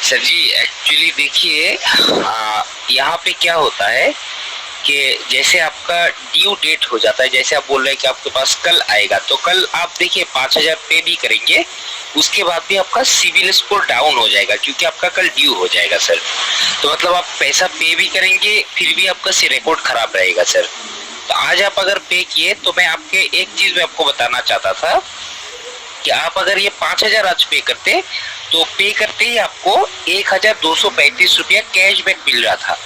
Sir जी actually देखिए यहाँ पे क्या होता है कि जैसे आपका ड्यू डेट हो जाता है, जैसे आप बोल रहे हैं कि आपके पास कल आएगा, तो कल आप देखिए 5,000 पे भी करेंगे, उसके बाद भी आपका सिविल स्कोर डाउन हो जाएगा क्योंकि आपका कल ड्यू हो जाएगा सर। तो मतलब आप पैसा पे भी करेंगे फिर भी आपका रिकॉर्ड खराब रहेगा सर। तो आज आप अगर पे किए तो मैं आपके एक चीज में आपको बताना चाहता था कि आप अगर ये 5,000 आज पे करते तो पे करते ही आपको 1,235 रुपया कैशबैक मिल रहा था।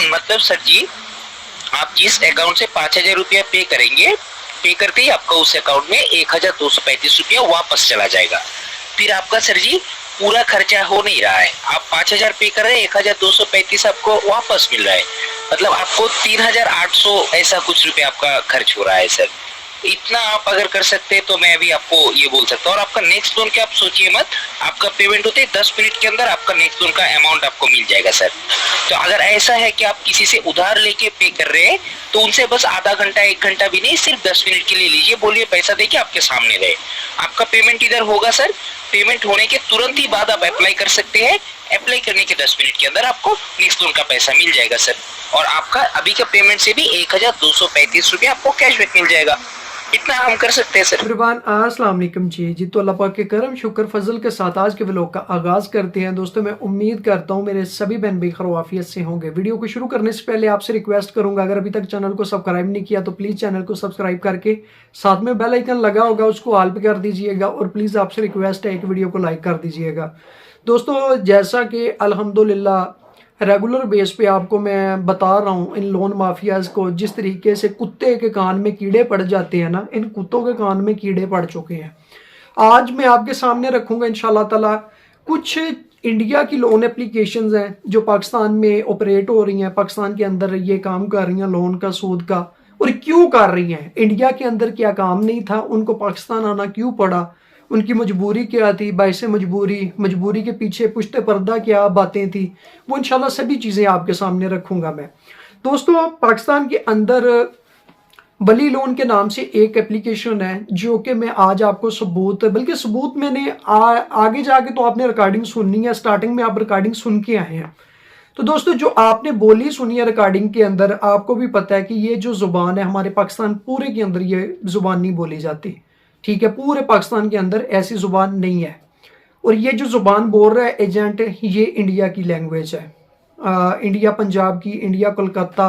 मतलब सर जी आप जिस अकाउंट से 5,000 रुपया पे करेंगे, पे करते ही आपका उस अकाउंट में 1,235 रुपया वापस चला जाएगा। फिर आपका सर जी पूरा खर्चा हो नहीं रहा है, आप 5,000 पे कर रहे हैं, 1,235 आपको वापस मिल रहा है, मतलब आपको 3,800 ऐसा कुछ रुपया आपका खर्च हो रहा है सर। इतना आप अगर कर सकते हैं तो मैं अभी आपको ये बोल सकता हूँ। और आपका नेक्स्ट लोन के आप सोचिए मत, आपका पेमेंट होते ही 10 मिनट के अंदर आपका नेक्स्ट लोन का अमाउंट आपको मिल जाएगा सर। तो अगर ऐसा है कि आप किसी से उधार लेके पे कर रहे हैं तो उनसे बस आधा घंटा 1 घंटा भी नहीं, सिर्फ 10 मिनट के लिए लीजिए, बोलिए पैसा देके आपके सामने रहे, आपका पेमेंट इधर होगा सर। पेमेंट होने के तुरंत ही बाद आप अप्लाई कर सकते हैं, अप्लाई करने के 10 मिनट के अंदर आपको नेक्स्ट लोन का पैसा मिल जाएगा सर। और आपका अभी का पेमेंट से भी 1,235 रुपया आपको कैशबैक मिल जाएगा। इतना हम कर सकते हैं सर। एवरीवन अस्सलाम वालेकुम जी तो अल्लाह पाक के करम शुक्र फजल के साथ आज के व्लॉग का आगाज़ करते हैं। दोस्तों मैं उम्मीद करता हूँ मेरे सभी बहन भाई खैरियत से होंगे। वीडियो को शुरू करने से पहले आपसे रिक्वेस्ट करूंगा, अगर अभी तक चैनल को सब्सक्राइब नहीं किया तो प्लीज़ चैनल को सब्सक्राइब करके साथ में बेल आइकन लगा होगा उसको ऑल पे कर दीजिएगा, और प्लीज़ आपसे रिक्वेस्ट है एक वीडियो को लाइक कर दीजिएगा। दोस्तों जैसा कि अल्हम्दुलिल्लाह रेगुलर बेस पे आपको मैं बता रहा हूँ इन लोन माफियाज को, जिस तरीके से कुत्ते के कान में कीड़े पड़ जाते हैं ना, इन कुत्तों के कान में कीड़े पड़ चुके हैं। आज मैं आपके सामने रखूंगा इंशाल्लाह ताला कुछ इंडिया की लोन एप्लीकेशंस हैं जो पाकिस्तान में ऑपरेट हो रही हैं, पाकिस्तान के अंदर ये काम कर रही हैं लोन का, सूद का, और क्यों कर रही हैं। इंडिया के अंदर क्या काम नहीं था, उनको पाकिस्तान आना क्यों पड़ा, उनकी मजबूरी क्या थी, बाइसे मजबूरी के पीछे पुश्ते पर्दा क्या बातें थी, वो इंशाल्लाह सभी चीज़ें आपके सामने रखूंगा मैं। दोस्तों पाकिस्तान के अंदर बली लोन के नाम से एक एप्लीकेशन है जो कि मैं आज आपको सबूत, बल्कि सबूत मैंने आगे जाके तो आपने रिकॉर्डिंग सुननी है, स्टार्टिंग में आप रिकॉर्डिंग सुन के आए हैं। तो दोस्तों जो आपने बोली सुनी है रिकॉर्डिंग के अंदर, आपको भी पता है कि ये जो जुबान है हमारे पाकिस्तान पूरे के अंदर ये जुबान नहीं बोली जाती, ठीक है, पूरे पाकिस्तान के अंदर ऐसी जुबान नहीं है। और ये जो जुबान बोल रहा है एजेंट, ये इंडिया की लैंग्वेज है। इंडिया पंजाब की, इंडिया कोलकाता,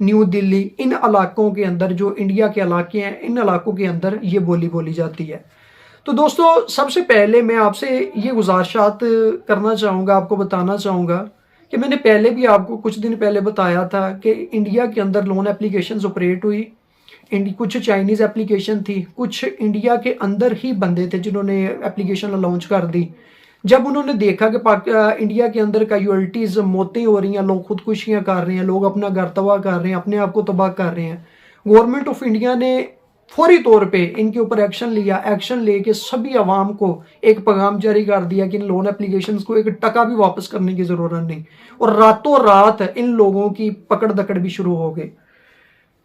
न्यू दिल्ली, इन इलाकों के अंदर जो इंडिया के इलाके हैं, इन इलाकों के अंदर ये बोली जाती है। तो दोस्तों सबसे पहले मैं आपसे ये गुजारिशात करना चाहूँगा, आपको बताना चाहूँगा कि मैंने पहले भी आपको कुछ दिन पहले बताया था कि इंडिया के अंदर लोन एप्लीकेशंस ऑपरेट हुई, कुछ चाइनीज़ एप्लीकेशन थी, कुछ इंडिया के अंदर ही बंदे थे जिन्होंने एप्लीकेशन लॉन्च कर दी। जब उन्होंने देखा कि इंडिया के अंदर कैजुअलिटीज़ मौतें हो रही हैं, लोग खुदकुशियाँ कर रहे हैं, लोग अपना घर तबाह कर रहे हैं, अपने आप को तबाह कर रहे हैं, गवर्नमेंट ऑफ इंडिया ने फौरी तौर पे इनके ऊपर एक्शन लिया। एक्शन लेके सभी आवाम को एक पैगाम जारी कर दिया कि इन लोन एप्लीकेशंस को एक टका भी वापस करने की ज़रूरत नहीं, और रातों रात इन लोगों की पकड़ दकड़ भी शुरू हो गई।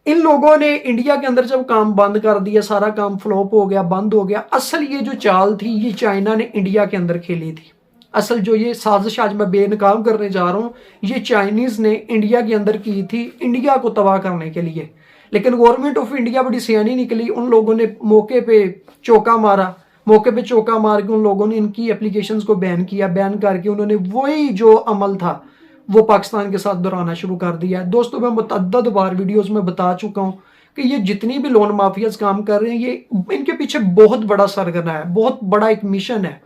इन लोगों ने इंडिया के अंदर जब काम बंद कर दिया, सारा काम फ्लॉप हो गया, बंद हो गया। असल ये जो चाल थी ये चाइना ने इंडिया के अंदर खेली थी। असल जो ये साजिश आज मैं बेनकाम करने जा रहा हूँ, ये चाइनीज ने इंडिया के अंदर की थी इंडिया को तबाह करने के लिए। लेकिन गवर्नमेंट ऑफ इंडिया बड़ी सियानी निकली, उन लोगों ने मौके पे चौका मारा, मौके पे चौका मार के उन लोगों ने इनकी एप्लीकेशंस को बैन किया। बैन करके उन्होंने वही जो अमल था वो पाकिस्तान के साथ दोहराना शुरू कर दिया है। दोस्तों मैं मुतअद्दद बार वीडियोस में बता चुका हूँ कि ये जितनी भी लोन माफियाज काम कर रहे हैं, ये इनके पीछे बहुत बड़ा सरगना है, बहुत बड़ा एक मिशन है,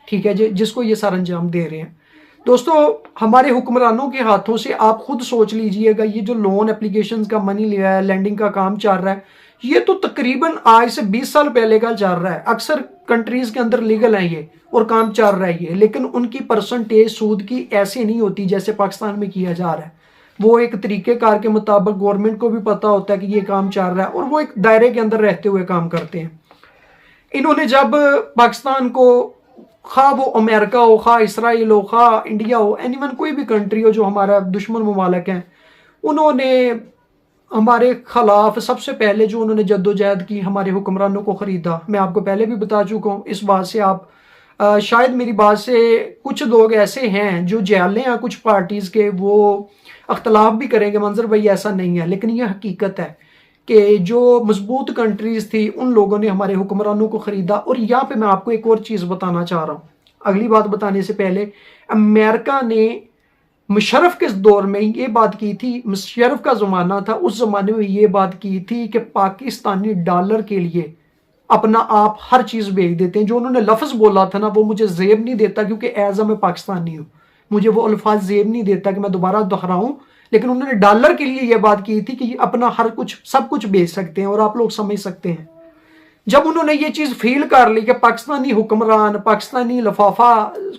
ठीक है, जिसको ये सर अंजाम दे रहे हैं। दोस्तों हमारे हुक्मरानों के हाथों से आप खुद सोच लीजिएगा, ये जो लोन एप्लीकेशन का मनी लैंडिंग का काम चल रहा है, ये तो तकरीबन आज से 20 साल पहले का चल रहा है। अक्सर कंट्रीज के अंदर लीगल है ये और काम चल रहा है ये, लेकिन उनकी परसेंटेज सूद की ऐसे नहीं होती जैसे पाकिस्तान में किया जा रहा है। वो एक तरीकेकार के मुताबिक गवर्नमेंट को भी पता होता है कि ये काम चल रहा है, और वो एक दायरे के अंदर रहते हुए काम करते हैं। इन्होंने जब पाकिस्तान को, खा वो अमेरिका हो, खा इसराइल हो, खा इंडिया हो, एनीवन कोई भी कंट्री हो जो हमारा दुश्मन ममालिक हैं, उन्होंने हमारे खिलाफ सबसे पहले जो उन्होंने जद्दोजहद की, हमारे हुक्मरानों को ख़रीदा। मैं आपको पहले भी बता चुका हूँ, इस बात से आप शायद मेरी बात से कुछ लोग ऐसे हैं जो जाले हैं कुछ पार्टीज़ के, वो अख्तलाफ भी करेंगे मंजर भाई ऐसा नहीं है, लेकिन यह हकीकत है कि जो मजबूत कंट्रीज़ थी उन लोगों ने हमारे हुक्मरानों को ख़रीदा। और यहाँ पे मैं आपको एक और चीज़ बताना चाह रहा हूँ, अगली बात बताने से पहले। अमेरिका ने मुशर्रफ के दौर में ये बात की थी, मुशर्रफ का ज़माना था, उस ज़माने में ये बात की थी कि पाकिस्तानी डॉलर के लिए अपना आप हर चीज़ बेच देते हैं। जो उन्होंने लफ्ज़ बोला था ना, वो मुझे जेब नहीं देता, क्योंकि एज मैं पाकिस्तानी हूँ, मुझे वो अल्फाज जेब नहीं देता कि मैं दोबारा दोहराऊं। लेकिन उन्होंने डॉलर के लिए यह बात की थी कि अपना हर कुछ सब कुछ बेच सकते हैं, और आप लोग समझ सकते हैं जब उन्होंने ये चीज़ फील कर ली कि पाकिस्तानी हुक्मरान, पाकिस्तानी लफाफा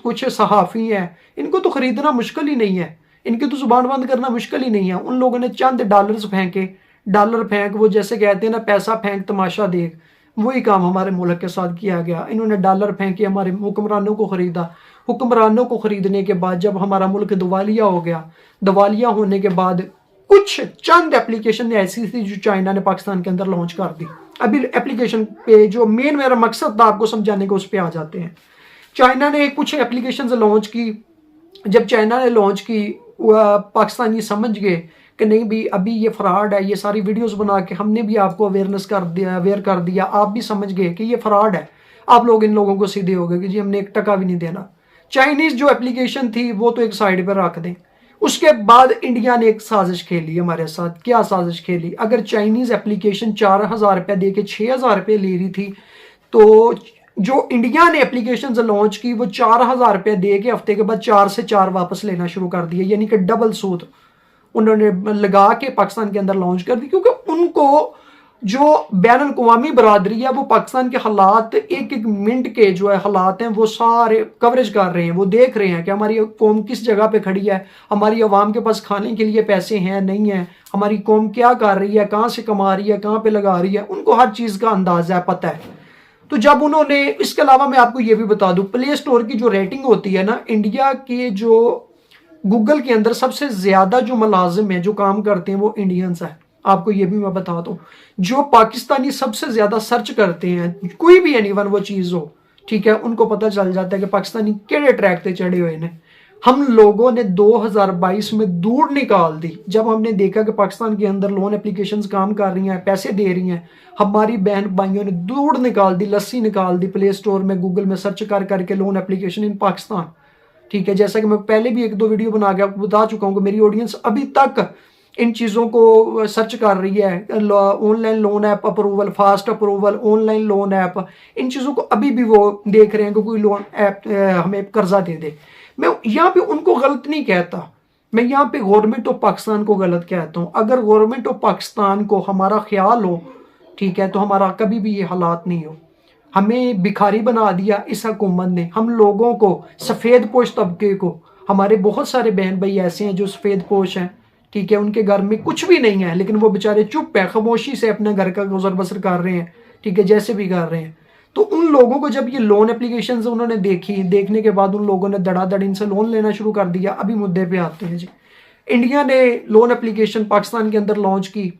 कुछ सहाफ़ी हैं, इनको तो ख़रीदना मुश्किल ही नहीं है, इनकी तो ज़ुबान बंद करना मुश्किल ही नहीं है। उन लोगों ने चंद डॉलर्स फेंके, डॉलर फेंक, वो जैसे कहते हैं ना पैसा फेंक तमाशा देख, वही काम हमारे मुल्क के साथ किया गया। इन्होंने डॉलर फेंके, हमारे हुक्मरानों को ख़रीदा। हुक्मरानों को ख़रीदने के बाद जब हमारा मुल्क दिवालिया हो गया, दिवालिया होने के बाद कुछ चंद एप्लीकेशन ऐसी थी जो चाइना ने पाकिस्तान के अंदर लॉन्च कर दी। अभी एप्लीकेशन पे जो मेन मेरा मकसद था आपको समझाने को, उस पर आ जाते हैं। चाइना ने कुछ एप्लीकेशन लॉन्च की। जब चाइना ने लॉन्च की, पाकिस्तानी समझ गए कि नहीं भी अभी ये फ्रॉड है। ये सारी वीडियोस बना के हमने भी आपको अवेयर कर दिया, आप भी समझ गए कि ये फ्रॉड है। आप लोग इन लोगों को सीधे हो गए कि जी हमने 1 टका भी नहीं देना। चाइनीज जो एप्लीकेशन थी वो तो एक साइड पर रख दें। उसके बाद इंडिया ने एक साजिश खेली हमारे साथ। क्या साजिश खेली? अगर चाइनीज एप्लीकेशन 4,000 रुपये दे के 6,000 रुपये ले रही थी, तो जो इंडिया ने एप्लीकेशन लॉन्च की वो 4,000 रुपये दे के हफ्ते के बाद 4 से 4 वापस लेना शुरू कर दिया, यानी कि डबल सूद उन्होंने लगा के पाकिस्तान के अंदर लॉन्च कर दी। क्योंकि उनको जो बैन अवी बरादरी है वो पाकिस्तान के हालात, एक एक मिनट के जो है हालात हैं वो सारे कवरेज कर रहे हैं। वो देख रहे हैं कि हमारी कौम किस जगह पे खड़ी है, हमारी अवाम के पास खाने के लिए पैसे हैं नहीं है, हमारी कौम क्या कर रही है, कहाँ से कमा रही है, कहाँ पे लगा रही है, उनको हर चीज़ का अंदाजा है, पता है। तो जब उन्होंने, इसके अलावा मैं आपको ये भी बता दूं, प्ले स्टोर की जो रेटिंग होती है ना, इंडिया के जो गूगल के अंदर सबसे ज्यादा जो मुलाजिम है जो काम करते हैं वो इंडियंस है। आपको ये भी मैं बता दूं, जो पाकिस्तानी सबसे ज्यादा सर्च करते हैं कोई भी एनीवन वो चीज हो, ठीक है, उनको पता चल जाता है कि पाकिस्तानी केड़े ट्रैक पे चढ़े हुए ने। हम लोगों ने 2022 में दूर निकाल दी जब हमने देखा कि पाकिस्तान के अंदर लोन एप्लीकेशंस काम कर रही हैं, पैसे दे रही हैं। हमारी बहन भाइयों ने दूर निकाल दी, लस्सी निकाल दी, प्ले स्टोर में गूगल में सर्च कर करके लोन एप्लीकेशन इन पाकिस्तान, ठीक है। जैसा कि मैं पहले भी 1-2 वीडियो बना के आपको बता चुका हूँ कि मेरी ऑडियंस अभी तक इन चीज़ों को सर्च कर रही है। Online loan app approval, fast approval, online loan app, इन चीज़ों को अभी भी वो देख रहे हैं कि कोई लोन ऐप हमें कर्जा दे दे। मैं यहाँ पे उनको गलत नहीं कहता, मैं यहाँ पे गवर्नमेंट ऑफ पाकिस्तान को गलत कहता हूँ। अगर गवर्नमेंट ऑफ पाकिस्तान को हमारा ख्याल हो, ठीक है, तो हमारा कभी भी ये हालात नहीं हो। हमें भिखारी बना दिया इस हुकूमत ने। हम लोगों को, सफ़ेद पोश तबके को, हमारे बहुत सारे बहन भाई ऐसे हैं जो सफ़ेद पोश हैं, ठीक है, उनके घर में कुछ भी नहीं है लेकिन वो बेचारे चुप है, खामोशी से अपने घर का गुजर बसर कर रहे हैं, ठीक है, जैसे भी कर रहे हैं। तो उन लोगों को जब ये लोन एप्लीकेशन उन्होंने देखी, देखने के बाद उन लोगों ने धड़ाधड़ इनसे लोन लेना शुरू कर दिया। अभी मुद्दे पे आते हैं जी। इंडिया ने लोन एप्लीकेशन पाकिस्तान के अंदर लॉन्च की।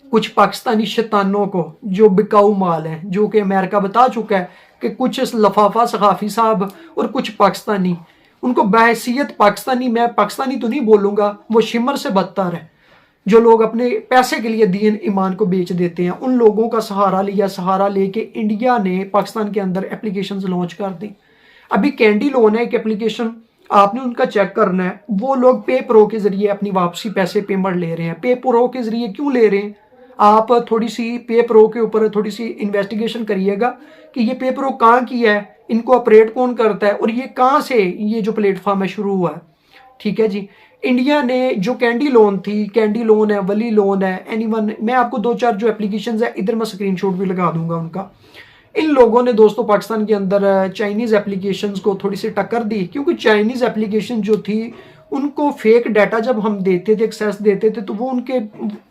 कुछ पाकिस्तानी शैतानों को जो बिकाऊ माल है, जो कि अमेरिका बता चुका है कि कुछ लफाफा सखाफी साहब और कुछ पाकिस्तानी, उनको बहैसियत पाकिस्तानी, मैं पाकिस्तानी तो नहीं बोलूँगा, वो शिमर से बदतर है, जो लोग अपने पैसे के लिए दीन ईमान को बेच देते हैं। उन लोगों का सहारा लिया, सहारा लेके इंडिया ने पाकिस्तान के अंदर एप्लीकेशन लॉन्च कर दी। अभी कैंडी लोन है एक एप्लीकेशन, आपने उनका चेक करना है। वो लोग पे प्रो के जरिए अपनी वापसी पैसे पेमेंट ले रहे हैं। पे प्रो के जरिए क्यों ले रहे हैं? आप थोड़ी सी पे प्रो के ऊपर थोड़ी सी इन्वेस्टिगेशन करिएगा कि ये पे प्रो कहाँ की है, इनको ऑपरेट कौन करता है और ये कहाँ से ये जो प्लेटफॉर्म है शुरू हुआ है, ठीक है जी। इंडिया ने जो कैंडी लोन थी, कैंडी लोन है, वली लोन है, एनीवन, मैं आपको 2-4 जो एप्लीकेशंस है इधर मैं स्क्रीनशॉट भी लगा दूंगा उनका। इन लोगों ने दोस्तों पाकिस्तान के अंदर चाइनीज एप्लीकेशंस को थोड़ी सी टक्कर दी, क्योंकि चाइनीज एप्लीकेशन जो थी उनको फेक डाटा जब हम देते थे, एक्सेस देते थे, तो वो उनके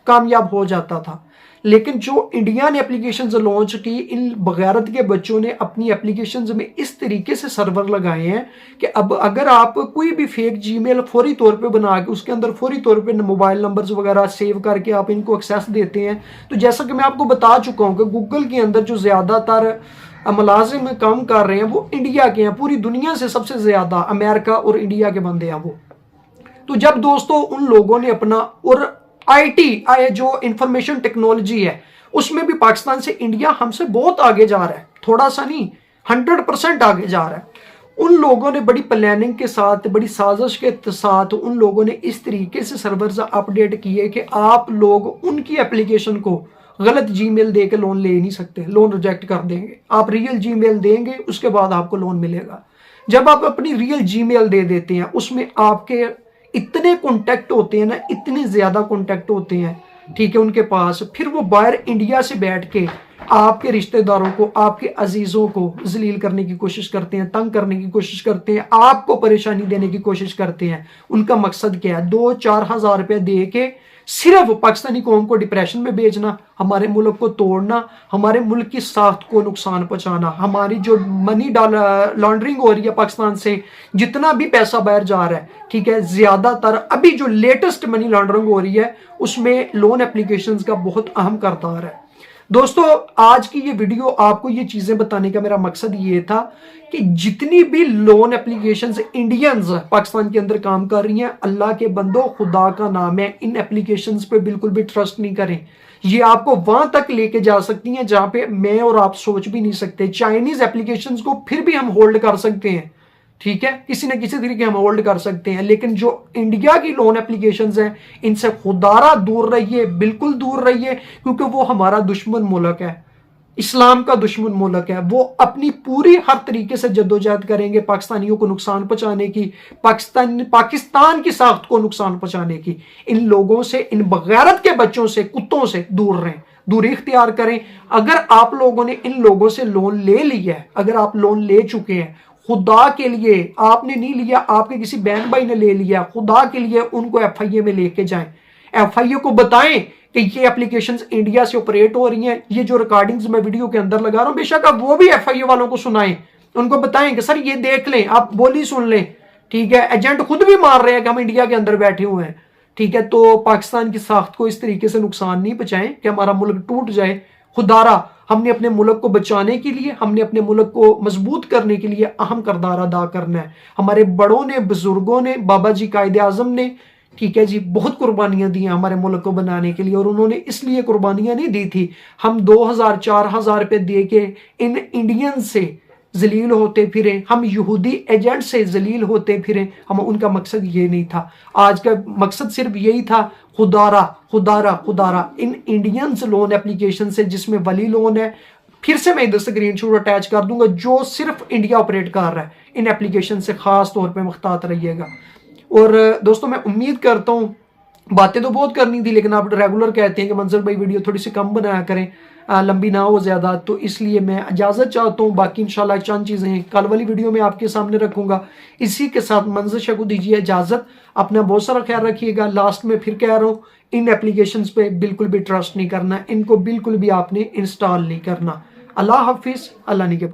कामयाब हो जाता था। लेकिन जो इंडिया ने एप्लीकेशंस लॉन्च की, इन बगैरत के बच्चों ने अपनी एप्लीकेशंस में इस तरीके से सर्वर लगाए हैं कि अब अगर आप कोई भी फेक जीमेल फौरी तौर पे बना के उसके अंदर फौरी तौर पे मोबाइल नंबर्स वगैरह सेव करके आप इनको एक्सेस देते हैं, तो जैसा कि मैं आपको बता चुका हूँ कि गूगल के अंदर जो ज़्यादातर मुलाजिम काम कर रहे हैं वो इंडिया के हैं, पूरी दुनिया से सबसे ज़्यादा अमेरिका और इंडिया के बंदे हैं वो। तो जब दोस्तों उन लोगों ने अपना, और आईटी जो इंफॉर्मेशन टेक्नोलॉजी है उसमें भी पाकिस्तान से इंडिया हमसे बहुत आगे जा रहा है, थोड़ा सा नहीं 100% आगे जा रहा है। उन लोगों ने बड़ी प्लानिंग के साथ, बड़ी साजिश के साथ उन लोगों ने इस तरीके से सर्वर्स अपडेट किए कि आप लोग उनकी एप्लीकेशन को गलत जीमेल दे के लोन ले नहीं सकते, लोन रिजेक्ट कर देंगे। आप रियल जीमेल देंगे उसके बाद आपको लोन मिलेगा। जब आप अपनी रियल जीमेल दे देते हैं उसमें आपके इतने कॉन्टैक्ट होते हैं ना, इतने ज़्यादा कॉन्टैक्ट होते हैं, ठीक है, उनके पास, फिर वो बाहर इंडिया से बैठ के आपके रिश्तेदारों को, आपके अजीज़ों को जलील करने की कोशिश करते हैं, तंग करने की कोशिश करते हैं, आपको परेशानी देने की कोशिश करते हैं। उनका मकसद क्या है? 2-4 हज़ार रुपये दे के सिर्फ पाकिस्तानी कौम को डिप्रेशन में भेजना, हमारे मुल्क को तोड़ना, हमारे मुल्क की साख्त को नुकसान पहुंचाना, हमारी जो मनी लॉन्ड्रिंग हो रही है पाकिस्तान से, जितना भी पैसा बाहर जा रहा है, ठीक है, ज़्यादातर अभी जो लेटेस्ट मनी लॉन्ड्रिंग हो रही है उसमें लोन एप्लीकेशंस का बहुत अहम किरदार है। दोस्तों आज की ये वीडियो आपको ये चीजें बताने का मेरा मकसद ये था कि जितनी भी लोन एप्लीकेशंस इंडियंस पाकिस्तान के अंदर काम कर रही हैं, अल्लाह के बंदो, खुदा का नाम है, इन एप्लीकेशंस पे बिल्कुल भी ट्रस्ट नहीं करें। ये आपको वहां तक लेके जा सकती हैं जहां पे मैं और आप सोच भी नहीं सकते। चाइनीज एप्लीकेशंस को फिर भी हम होल्ड कर सकते हैं, ठीक है, किसी न किसी तरीके हम होल्ड कर सकते हैं, लेकिन जो इंडिया की लोन एप्लीकेशंस हैं इनसे खुदारा दूर रहिए, बिल्कुल दूर रहिए, क्योंकि वो हमारा दुश्मन मुल्क है, इस्लाम का दुश्मन मुल्क है। वो अपनी पूरी हर तरीके से जद्दोजहद करेंगे पाकिस्तानियों को नुकसान पहुंचाने की, पाकिस्तान की साख्त को नुकसान पहुंचाने की। इन लोगों से, इन बगैरत के बच्चों से, कुत्तों से दूर रहें, दूरी इख्तियार करें। अगर आप लोगों ने इन लोगों से लोन ले लिया है, अगर आप लोन ले चुके हैं, खुदा के लिए, आपने नहीं लिया, आपके किसी बहन भाई ने ले लिया, खुदा के लिए उनको FIA में लेके जाएं, FIA को बताएं कि ये एप्लीकेशंस इंडिया से ऑपरेट हो रही हैं। ये जो रिकॉर्डिंग्स मैं वीडियो के अंदर लगा रहा हूं, बेशक आप वो भी FIA वालों को सुनाएं, उनको बताएं कि सर ये देख लें, आप बोली सुन लें, ठीक है। एजेंट खुद भी मार रहे हैं कि हम इंडिया के अंदर बैठे हुए हैं, ठीक है। तो पाकिस्तान की साख्त को इस तरीके से नुकसान नहीं पहुंचाएं कि हमारा मुल्क टूट जाए। खुदारा हमने अपने मुल्क को बचाने के लिए, हमने अपने मुल्क को मजबूत करने के लिए अहम किरदार अदा करना है। हमारे बड़ों ने, बुजुर्गों ने, बाबा जी कायदे आजम ने, ठीक है जी, बहुत कुर्बानियां दी हैं हमारे मुल्क को बनाने के लिए, और उन्होंने इसलिए कुर्बानियां नहीं दी थी हम 2000-4000 रुपये दे के इन इंडियन से जलील होते फिरे, हम यहूदी एजेंट से जलील होते फिरे। हम, उनका मकसद ये नहीं था। आज का मकसद सिर्फ यही था, खुदारा खुदारा खुदारा इन इंडियंस लोन एप्लीकेशन से, जिसमें वली लोन है, फिर से मैं इधर स्क्रीन शॉट अटैच कर दूंगा, जो सिर्फ इंडिया ऑपरेट कर रहा है, इन एप्लीकेशन से खास तौर पर मुख्तात रहिएगा। और दोस्तों मैं उम्मीद करता हूँ, बातें तो बहुत करनी थी लेकिन आप रेगुलर कहते हैं कि मंजर भाई वीडियो थोड़ी सी कम बनाया करें, लंबी ना हो ज़्यादा, तो इसलिए मैं इजाज़त चाहता हूँ। बाकी इंशाल्लाह चंद चीज़ें कल वाली वीडियो में आपके सामने रखूँगा। इसी के साथ मंजर को दीजिए इजाज़त, अपना बहुत सारा ख्याल रखिएगा। लास्ट में फिर कह रहा हूँ, इन एप्लीकेशंस पे बिल्कुल भी ट्रस्ट नहीं करना, इनको बिल्कुल भी आपने इंस्टॉल नहीं करना। अल्लाह हाफिज़, अल्लाह निगहबान।